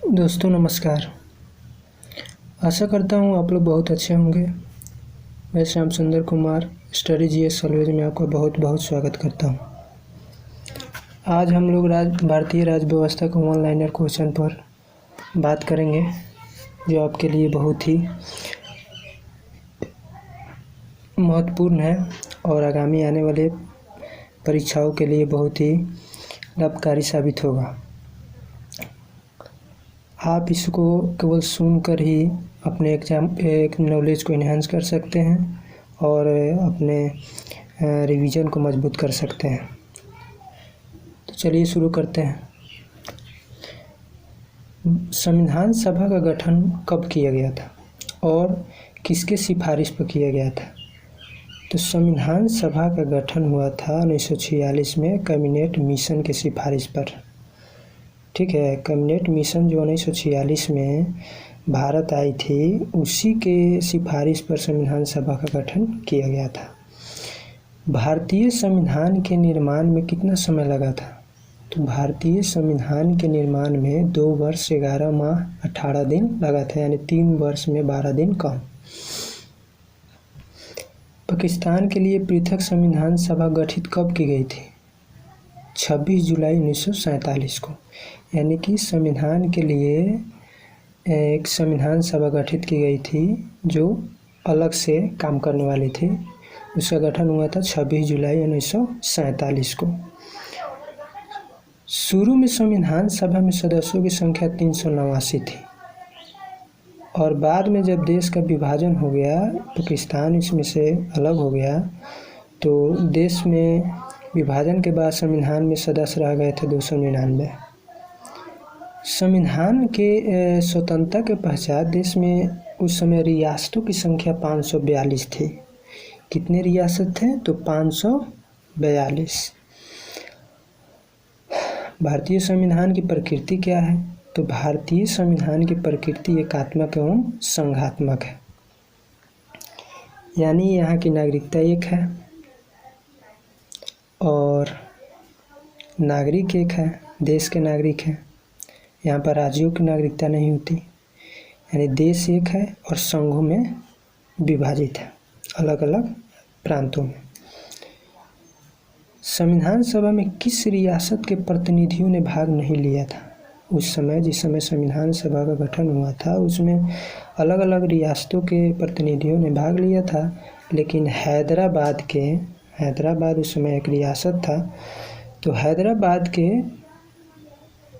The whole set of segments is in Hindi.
दोस्तों नमस्कार। आशा करता हूँ आप लोग बहुत अच्छे होंगे। मैं श्याम सुंदर कुमार स्टडी जीएस कॉलेज में आपका बहुत बहुत स्वागत करता हूँ। आज हम लोग भारतीय राज्य व्यवस्था के ऑनलाइनर क्वेश्चन पर बात करेंगे, जो आपके लिए बहुत ही महत्वपूर्ण है और आगामी आने वाले परीक्षाओं के लिए बहुत ही लाभकारी साबित होगा। आप इसको केवल सुनकर ही अपने एक नॉलेज को इन्हांस कर सकते हैं और अपने रिवीजन को मजबूत कर सकते हैं। तो चलिए शुरू करते हैं। संविधान सभा का गठन कब किया गया था और किसके सिफारिश पर किया गया था? तो संविधान सभा का गठन हुआ था 1946 में कैबिनेट मिशन के सिफारिश पर। ठीक है, कैबिनेट मिशन जो 1946 में भारत आई थी, उसी के सिफारिश पर संविधान सभा का गठन किया गया था। भारतीय संविधान के निर्माण में कितना समय लगा था? तो भारतीय संविधान के निर्माण में 2 वर्ष 11 माह 18 दिन लगा था, यानी 3 वर्ष में 12 दिन कम। पाकिस्तान के लिए पृथक संविधान सभा गठित कब की गई थी? 26 जुलाई 1947 को, यानी कि संविधान के लिए एक संविधान सभा गठित की गई थी जो अलग से काम करने वाली थी। उसका गठन हुआ था 26 जुलाई 1947 को। शुरू में संविधान सभा में सदस्यों की संख्या 389 थी और बाद में जब देश का विभाजन हो गया, पाकिस्तान इसमें से अलग हो गया, तो देश में विभाजन के बाद संविधान में सदस्य रह गए थे 299। संविधान के स्वतंत्रता के पश्चात देश में उस समय रियासतों की संख्या 542 थी। कितने रियासत थे? तो 542। भारतीय संविधान की प्रकृति क्या है? तो भारतीय संविधान की प्रकृति एकात्मक एवं संघात्मक है, यानी यहाँ की नागरिकता एक है और नागरिक एक है, देश के नागरिक हैं। यहाँ पर राज्यों की नागरिकता नहीं होती, यानी देश एक है और संघों में विभाजित है, अलग अलग प्रांतों में। संविधान सभा में किस रियासत के प्रतिनिधियों ने भाग नहीं लिया था? उस समय जिस समय संविधान सभा का गठन हुआ था, उसमें अलग अलग रियासतों के प्रतिनिधियों ने भाग लिया था, लेकिन हैदराबाद उस समय एक रियासत था, तो हैदराबाद के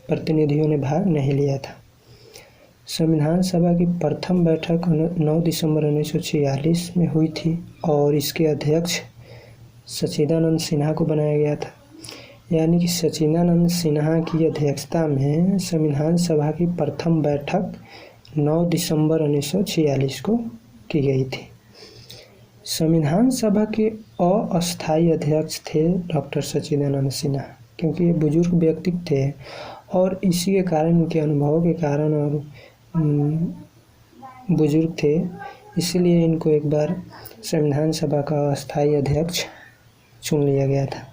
प्रतिनिधियों ने भाग नहीं लिया था। संविधान सभा की प्रथम बैठक 9 दिसंबर 1946 में हुई थी और इसके अध्यक्ष सच्चिदानंद सिन्हा को बनाया गया था, यानी कि सच्चिदानंद सिन्हा की अध्यक्षता में संविधान सभा की प्रथम बैठक 9 दिसंबर 1946 को की गई थी। संविधान सभा के अस्थायी अध्यक्ष थे डॉक्टर सच्चिदानंद सिन्हा, क्योंकि ये बुजुर्ग व्यक्ति थे और इसी के कारण, उनके अनुभव के कारण और बुजुर्ग थे, इसलिए इनको एक बार संविधान सभा का अस्थायी अध्यक्ष चुन लिया गया था।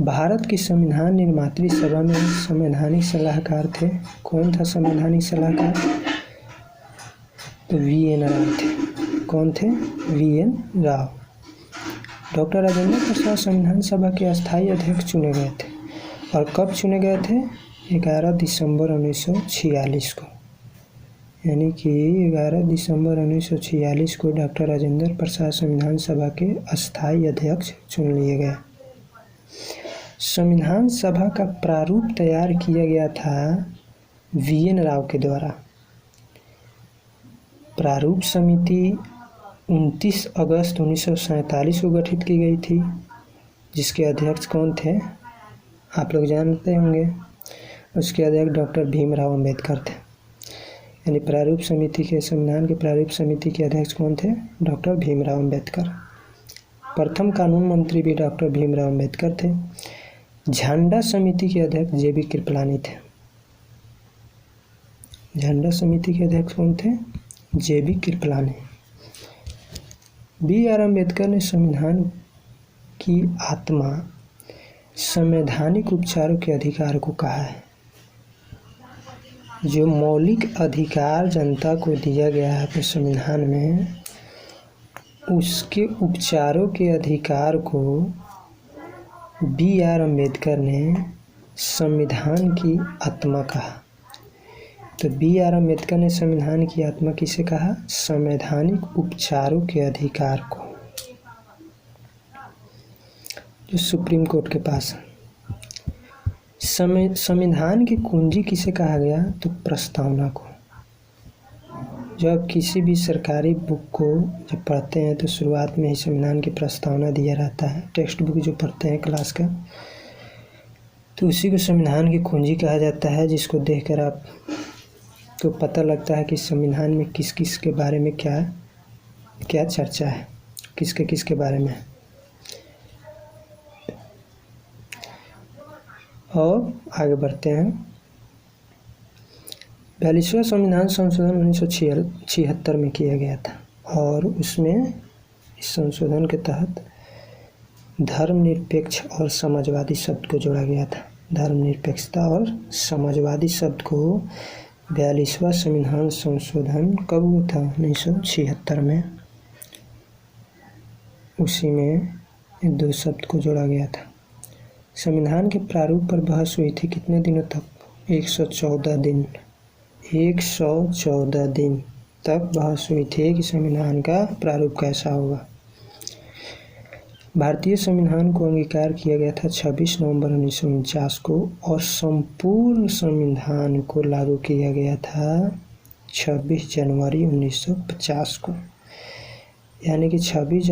भारत की संविधान निर्मात्री सभा में संवैधानिक सलाहकार थे। कौन था संवैधानिक सलाहकार? तो VN राव थे। कौन थे? VN राव। डॉक्टर राजेंद्र प्रसाद संविधान सभा के अस्थायी अध्यक्ष चुने गए थे और कब चुने गए थे? 11 दिसंबर 1946 को, यानी कि 11 दिसंबर 1946 को डॉक्टर राजेंद्र प्रसाद संविधान सभा के अस्थायी अध्यक्ष चुन लिए गए। संविधान सभा का प्रारूप तैयार किया गया था VN राव के द्वारा। प्रारूप समिति 29 अगस्त 1947 को गठित की गई थी, जिसके अध्यक्ष कौन थे? आप लोग जानते होंगे। उसके अध्यक्ष डॉक्टर भीमराव अंबेडकर थे, यानी प्रारूप समिति के संविधान के प्रारूप समिति के अध्यक्ष कौन थे? डॉक्टर भीमराव अंबेडकर। प्रथम कानून मंत्री भी डॉक्टर भीमराव अंबेडकर थे। झंडा समिति के अध्यक्ष JB कृपलानी थे। झंडा समिति के अध्यक्ष कौन थे? JB कृपलानी। BR अम्बेडकर ने संविधान की आत्मा संवैधानिक उपचारों के अधिकार को कहा है। जो मौलिक अधिकार जनता को दिया गया है अपने संविधान में, उसके उपचारों के अधिकार को B.R. अम्बेडकर ने संविधान की आत्मा कहा। तो B.R. अम्बेडकर ने संविधान की आत्मा किसे कहा? संवैधानिक उपचारों के अधिकार को, जो सुप्रीम कोर्ट के पास है। संविधान की कुंजी किसे कहा गया? तो प्रस्तावना को। जब किसी भी सरकारी बुक को जब पढ़ते हैं तो शुरुआत में ही संविधान की प्रस्तावना दिया रहता है। टेक्स्ट बुक जो पढ़ते हैं क्लास का, तो उसी को संविधान की कुंजी कहा जाता है, जिसको देखकर आप तो पता लगता है कि संविधान में किस किस के बारे में क्या क्या चर्चा है, किसके बारे में। और आगे बढ़ते हैं। 42वां संविधान संशोधन 1976 में किया गया था, और उसमें इस संशोधन के तहत धर्मनिरपेक्ष और समाजवादी शब्द को जोड़ा गया था। धर्मनिरपेक्षता और समाजवादी शब्द को 42वां संविधान संशोधन कब हुआ था? 1976 में। उसी में इन दो शब्द को जोड़ा गया था। संविधान के प्रारूप पर बहस हुई थी कितने दिनों तक? 114 दिन। 114 दिन तक बहस हुई थी कि संविधान का प्रारूप कैसा होगा। भारतीय संविधान को अंगीकार किया गया था 26 नवंबर 1949 को, और संपूर्ण संविधान को लागू किया गया था 26 जनवरी 1950 को। यानी कि 26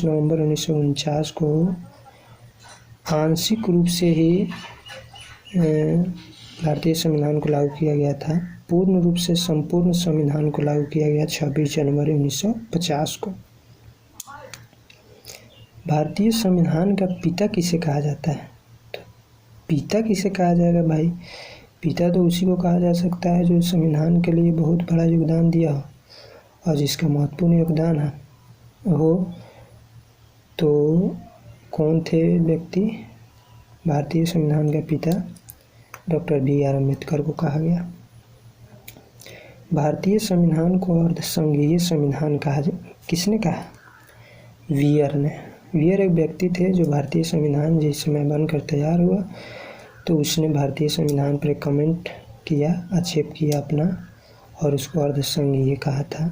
नवंबर 1949 को आंशिक रूप से ही भारतीय संविधान को लागू किया गया था। पूर्ण रूप से संपूर्ण संविधान को लागू किया गया 26 जनवरी 1950 को। भारतीय संविधान का पिता किसे कहा जाता है? तो पिता किसे कहा जाएगा भाई? पिता तो उसी को कहा जा सकता है जो संविधान के लिए बहुत बड़ा योगदान दिया हो और जिसका महत्वपूर्ण योगदान है हो। तो कौन थे व्यक्ति? भारतीय संविधान का पिता डॉक्टर B.R. अम्बेडकर को कहा गया। भारतीय संविधान को अर्धसंघीय संविधान किसने कहा? वियर ने। वियर एक व्यक्ति थे जो भारतीय संविधान जिस समय बनकर तैयार हुआ, तो उसने भारतीय संविधान पर कमेंट किया, आक्षेप किया अपना, और उसको अर्धसंघीय कहा था।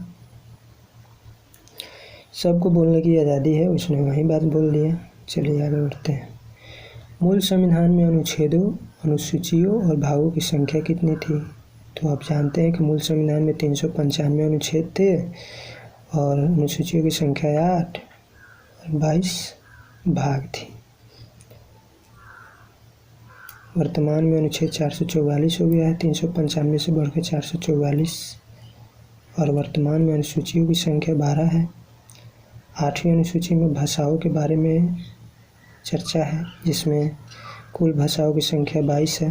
सबको बोलने की आज़ादी है, उसने वही बात बोल दिया। चलिए आगे बढ़ते हैं। मूल संविधान में अनुच्छेदों, अनुसूचियों और भागों की संख्या कितनी थी? तो आप जानते हैं कि मूल संविधान में 395 अनुच्छेद थे और अनुसूचियों की संख्या 8 और 22 भाग थी। वर्तमान में अनुच्छेद 444 हो गया है, 395 से बढ़कर 444, और वर्तमान में अनुसूचियों की संख्या 12 है। 8वीं अनुसूची में भाषाओं के बारे में चर्चा है, जिसमें कुल भाषाओं की संख्या 22 है।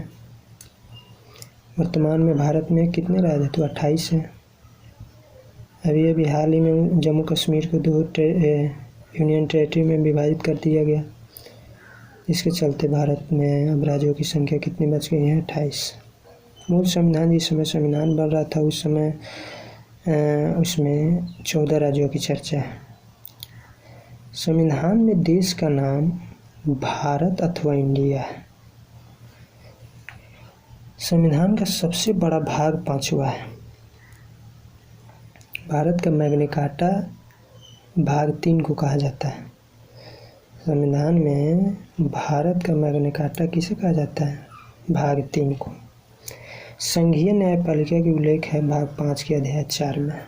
वर्तमान में भारत में कितने राज्य? तो 28 है। अभी हाल ही में जम्मू कश्मीर को 2 यूनियन टेरिटरी में विभाजित कर दिया गया, जिसके चलते भारत में अब राज्यों की संख्या कितनी बच गई है? 28। मूल संविधान जिस समय संविधान बन रहा था उस समय उसमें 14 राज्यों की चर्चा है। संविधान में देश का नाम भारत अथवा इंडिया है। संविधान का सबसे बड़ा भाग 5वां है। भारत का मैग्ना कार्टा भाग 3 को कहा जाता है। संविधान में भारत का मैग्ना कार्टा किसे कहा जाता है? भाग 3 को। संघीय न्यायपालिका की उल्लेख है भाग 5 के अध्याय 4 में।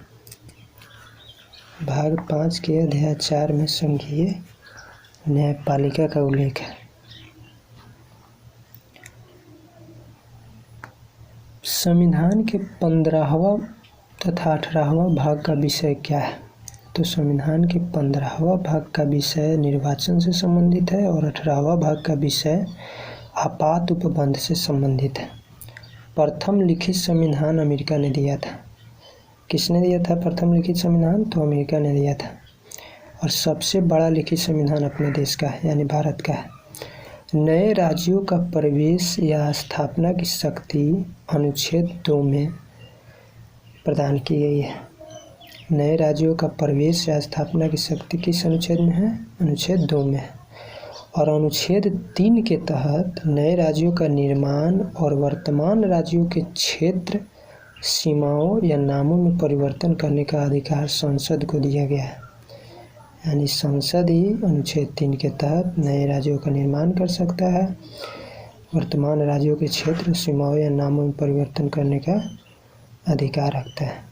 भाग 5 के अध्याय 4 में संघीय न्यायपालिका का उल्लेख है। संविधान के 15वां तथा 18वां भाग का विषय क्या है? तो संविधान के 15वां भाग का विषय निर्वाचन से संबंधित है और 18वां भाग का विषय आपात उपबंध से संबंधित है। प्रथम लिखित संविधान अमेरिका ने दिया था। किसने दिया था प्रथम लिखित संविधान? तो अमेरिका ने दिया था। और सबसे बड़ा लिखित संविधान अपने देश का है, यानी भारत का है। नए राज्यों का प्रवेश या स्थापना की शक्ति अनुच्छेद 2 में प्रदान की गई है। नए राज्यों का प्रवेश या स्थापना की शक्ति किस अनुच्छेद में है? अनुच्छेद 2 में है। और अनुच्छेद 3 के तहत नए राज्यों का निर्माण और वर्तमान राज्यों के क्षेत्र, सीमाओं या नामों में परिवर्तन करने का अधिकार संसद को दिया गया है। यानी संसद ही अनुच्छेद 3 के तहत नए राज्यों का निर्माण कर सकता है, वर्तमान राज्यों के क्षेत्र, सीमाओं या नामों में परिवर्तन करने का अधिकार रखता है।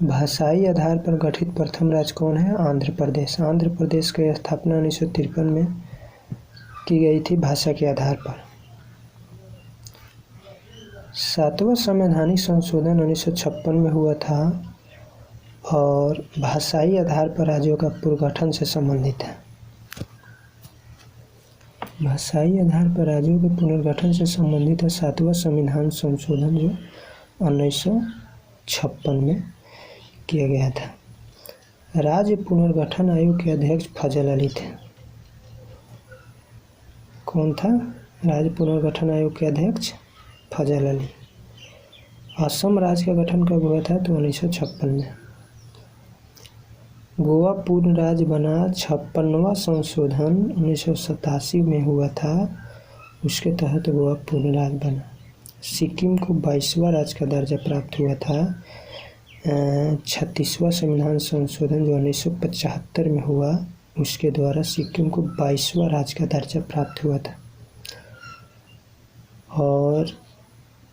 भाषाई आधार पर गठित प्रथम राज्य कौन है? आंध्र प्रदेश। आंध्र प्रदेश की स्थापना 1953 में की गई थी भाषा के आधार पर। 7वां संवैधानिक संशोधन 1956 में हुआ था और भाषाई आधार पर राज्यों का पुनर्गठन से संबंधित है। भाषाई आधार पर राज्यों के पुनर्गठन से संबंधित है 7वां संविधान संशोधन जो 1956 में किया गया था। राज्य पुनर्गठन आयोग के अध्यक्ष फजल अली थे। कौन था राज्य पुनर्गठन आयोग के अध्यक्ष? फजल अली। असम राज्य का गठन कब हुआ था? तो 1956 में। गोवा पूर्ण राज्य बना 56वां संशोधन 1987 में हुआ था, उसके तहत गोवा पूर्ण राज्य बना। सिक्किम को 22वां राज्य का दर्जा प्राप्त हुआ था। 36वां संविधान संशोधन जो 1975 में हुआ, उसके द्वारा सिक्किम को 22वां राज्य का दर्जा प्राप्त हुआ था। और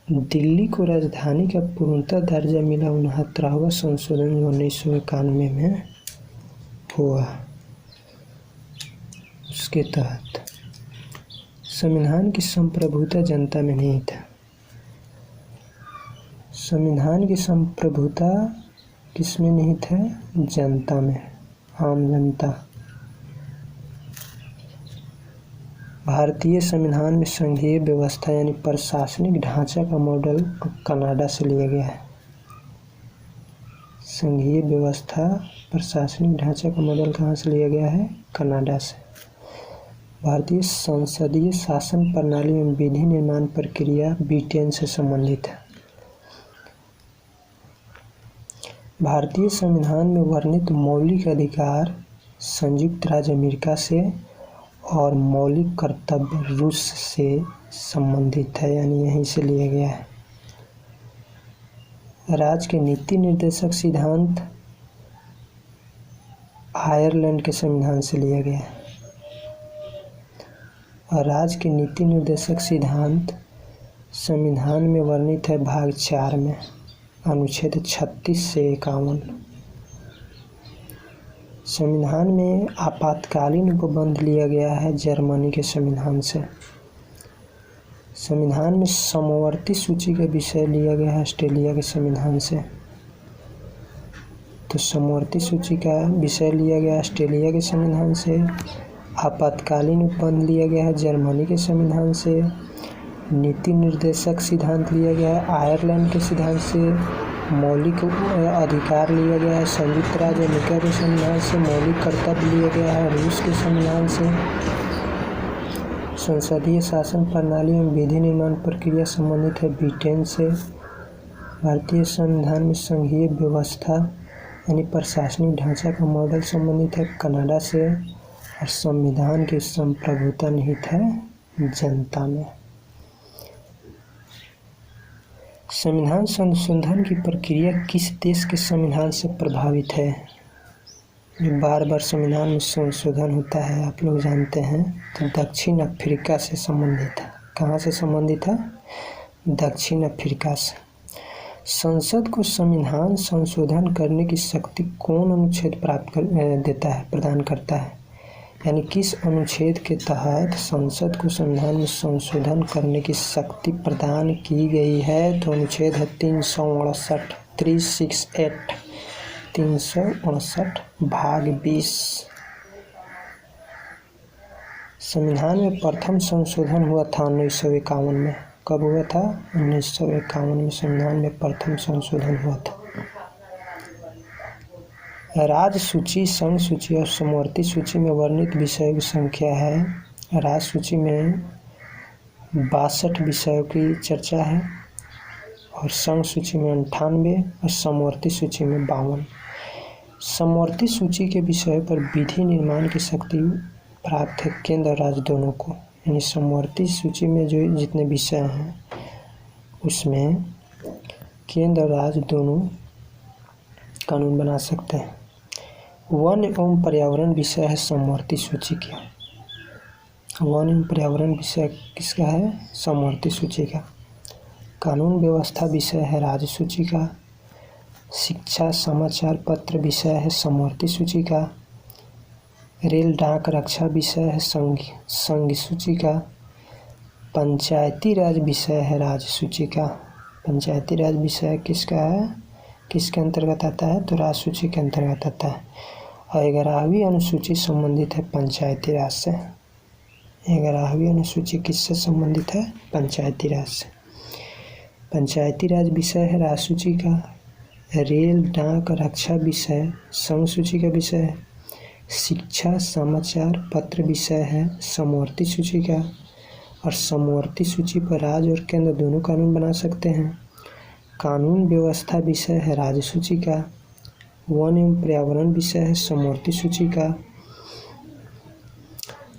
दिल्ली को राजधानी का पूर्णतः दर्जा मिला 69वां संशोधन जो 1991 में हुआ, उसके तहत। संविधान की संप्रभुता जनता में नहीं था। संविधान की संप्रभुता किसमें नहीं था? जनता में, आम जनता। भारतीय संविधान में संघीय व्यवस्था यानी प्रशासनिक ढांचा का मॉडल कनाडा से लिया गया है। संघीय व्यवस्था, प्रशासनिक ढांचा का मॉडल कहाँ से लिया गया है? कनाडा से। भारतीय संसदीय शासन प्रणाली में विधि निर्माण प्रक्रिया ब्रिटेन से संबंधित है। भारतीय संविधान में वर्णित मौलिक अधिकार संयुक्त राज्य अमेरिका से और मौलिक कर्तव्य रूस से संबंधित है, यानी यहीं से लिया गया है। राज्य के नीति निर्देशक सिद्धांत आयरलैंड के संविधान से लिया गया है। और राज्य के नीति निर्देशक सिद्धांत संविधान में वर्णित है भाग 4 में, अनुच्छेद 36 से 51। संविधान में आपातकालीन उपबंध लिया गया है जर्मनी के संविधान से। संविधान में समवर्ती सूची का विषय लिया गया है ऑस्ट्रेलिया के संविधान से। तो समवर्ती सूची का विषय लिया गया ऑस्ट्रेलिया के संविधान से। आपातकालीन उपबंध लिया गया है जर्मनी के संविधान से। नीति निर्देशक सिद्धांत लिया गया है आयरलैंड के सिद्धांत से। मौलिक अधिकार लिया गया है संयुक्त राज्य अमेरिका के संविधान से। मौलिक कर्तव्य लिया गया है रूस के संविधान से। संसदीय शासन प्रणाली में विधि निर्माण प्रक्रिया संबंधित है ब्रिटेन से। भारतीय संविधान में संघीय व्यवस्था यानी प्रशासनिक ढांचा का मॉडल संबंधित है कनाडा से। और संविधान की संप्रभुता निहित है जनता में। संविधान संशोधन की प्रक्रिया किस देश के संविधान से प्रभावित है? बार बार संविधान में संशोधन होता है, आप लोग जानते हैं। तो दक्षिण अफ्रीका से संबंधित है। कहाँ से संबंधित है? दक्षिण अफ्रीका से। संसद को संविधान संशोधन करने की शक्ति कौन अनुच्छेद प्रदान करता है? यानी किस अनुच्छेद के तहत संसद को संविधान में संशोधन करने की शक्ति प्रदान की गई है? तो अनुच्छेद है 359 368 भाग 20। संविधान में प्रथम संशोधन हुआ था 1951 में। कब हुआ था? 1951 में संविधान में प्रथम संशोधन हुआ था। राज्य सूची, संघ सूची और समवर्ती सूची में वर्णित विषयों की संख्या है राज्य सूची में 62 विषयों की चर्चा है और संघ सूची में 98 और समवर्ती सूची में 52। समवर्ती सूची के विषय पर विधि निर्माण की शक्ति प्राप्त है केंद्र और राज्य दोनों को। यानी समवर्ती सूची में जो जितने विषय हैं उसमें केंद्र और राज्य दोनों कानून बना सकते हैं। वन एवं पर्यावरण विषय है समवर्ती सूची का। वन एवं पर्यावरण विषय किसका है? समवर्ती सूची का। कानून व्यवस्था विषय है राज्य सूची का। शिक्षा समाचार पत्र विषय है समवर्ती सूची का। रेल डाक रक्षा विषय है संघ सूची का। पंचायती राज विषय है राज्य सूची का। पंचायती राज विषय किसका है, किसके अंतर्गत आता है? तो राज्य सूची के अंतर्गत आता है। और 11वीं अनुसूची संबंधित है पंचायती राज से। 11वीं अनुसूची किससे संबंधित है? पंचायती राज से। पंचायती राज विषय है राज्य सूची का। रेल डाक रक्षा विषय संघ सूची का विषय है। शिक्षा समाचार पत्र विषय है समवर्ती सूची का। और समवर्ती सूची पर राज्य और केंद्र दोनों कानून बना सकते हैं। कानून व्यवस्था विषय है राज्य सूची का। वन एवं पर्यावरण विषय है समवर्ती सूची का।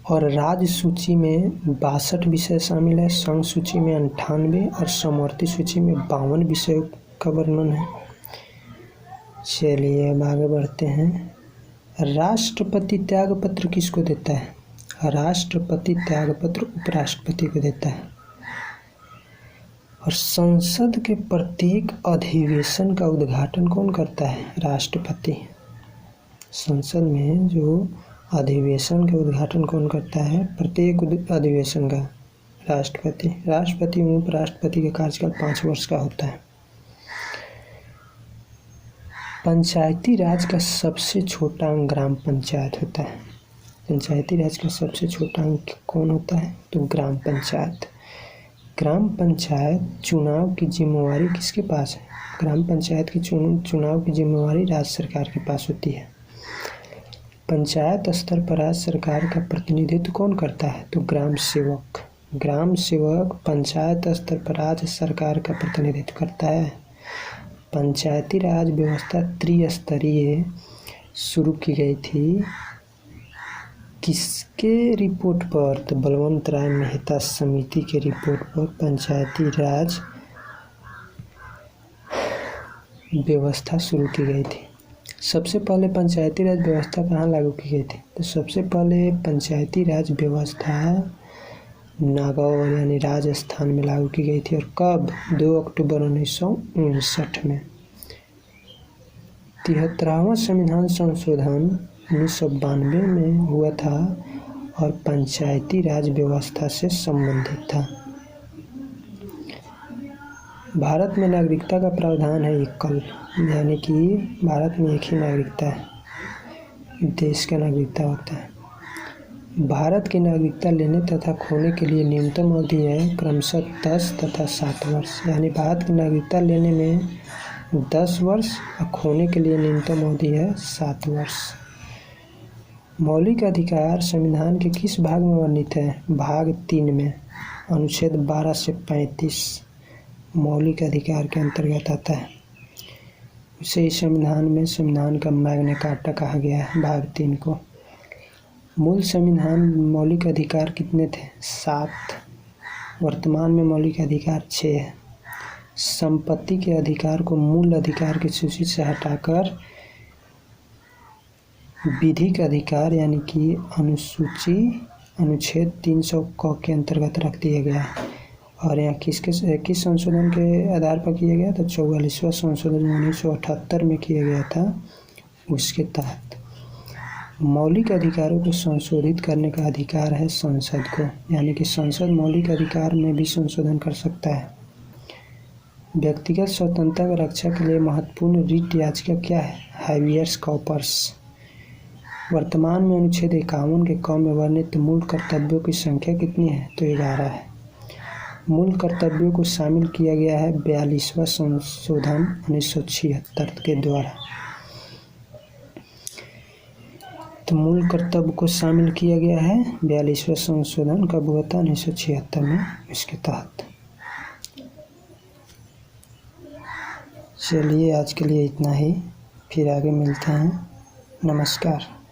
और राज्य सूची में 62 विषय शामिल है, संघ सूची में 98 और समवर्ती सूची में 52 विषयों का वर्णन है। चलिए अब आगे बढ़ते हैं। राष्ट्रपति त्याग पत्र किसको देता है? राष्ट्रपति त्याग पत्र उपराष्ट्रपति को देता है। और संसद के प्रत्येक अधिवेशन का उद्घाटन कौन करता है? राष्ट्रपति। संसद में जो अधिवेशन का उद्घाटन कौन करता है? प्रत्येक अधिवेशन का राष्ट्रपति। राष्ट्रपति एवं उपराष्ट्रपति का कार्यकाल 5 वर्ष का होता है। पंचायती राज का सबसे छोटा अंग ग्राम पंचायत होता है। पंचायती राज का सबसे छोटा अंग कौन होता है? तो ग्राम पंचायत। ग्राम पंचायत चुनाव की जिम्मेवारी किसके पास है? ग्राम पंचायत की चुनाव की जिम्मेवारी राज्य सरकार के पास होती है। पंचायत स्तर पर राज्य सरकार का प्रतिनिधित्व कौन करता है? तो ग्राम सेवक। ग्राम सेवक पंचायत स्तर पर राज्य सरकार का प्रतिनिधित्व करता है। पंचायती राज व्यवस्था त्रिस्तरीय शुरू की गई थी किसके रिपोर्ट पर? तो बलवंत राय मेहता समिति के रिपोर्ट पर पंचायती राज व्यवस्था शुरू की गई थी। सबसे पहले पंचायती राज व्यवस्था कहाँ लागू की गई थी? तो सबसे पहले पंचायती राज व्यवस्था नागौर यानी राजस्थान में लागू की गई थी। और कब? 2 अक्टूबर 1959 में। 73वां संविधान संशोधन 1992 में हुआ था और पंचायती राज व्यवस्था से संबंधित था। भारत में नागरिकता का प्रावधान है एकल, यानी कि भारत में एक ही नागरिकता है, देश का नागरिकता होता है। भारत की नागरिकता लेने तथा खोने के लिए न्यूनतम अवधि है क्रमशः 10 तथा 7 वर्ष। यानी भारत की नागरिकता लेने में 10 वर्ष और खोने के लिए न्यूनतम अवधि है 7 वर्ष। मौलिक अधिकार संविधान के किस भाग में वर्णित है? भाग 3 में अनुच्छेद 12 से 35 मौलिक अधिकार के अंतर्गत आता है। उसे इस संविधान का मैग्ना कार्टा कहा गया है, भाग 3 को। मूल संविधान मौलिक अधिकार कितने थे? 7। वर्तमान में मौलिक अधिकार 6 है। संपत्ति के अधिकार को मूल अधिकार की सूची से हटाकर विधिक अधिकार यानी कि अनुच्छेद 300 क के अंतर्गत रख दिया गया है। और यहाँ किस संशोधन के आधार पर किया गया? तो 44वां संशोधन 1978 में किया गया था। उसके तहत मौलिक अधिकारों को संशोधित करने का अधिकार है संसद को, यानी कि संसद मौलिक अधिकार में भी संशोधन कर सकता है। व्यक्तिगत स्वतंत्रता की रक्षा के लिए महत्वपूर्ण रिट याचिका क्या है? Habeas corpus. वर्तमान में अनुच्छेद 51 के क में वर्णित मूल कर्तव्यों की संख्या कितनी है? तो 11 है। मूल कर्तव्यों को शामिल किया गया है 42वां संशोधन 1976 के द्वारा। तो तो मूल कर्तव्य को शामिल किया गया है। 42वां संशोधन कब हुआ था? 1976 में इसके तहत। चलिए आज के लिए इतना ही, फिर आगे मिलते हैं। नमस्कार।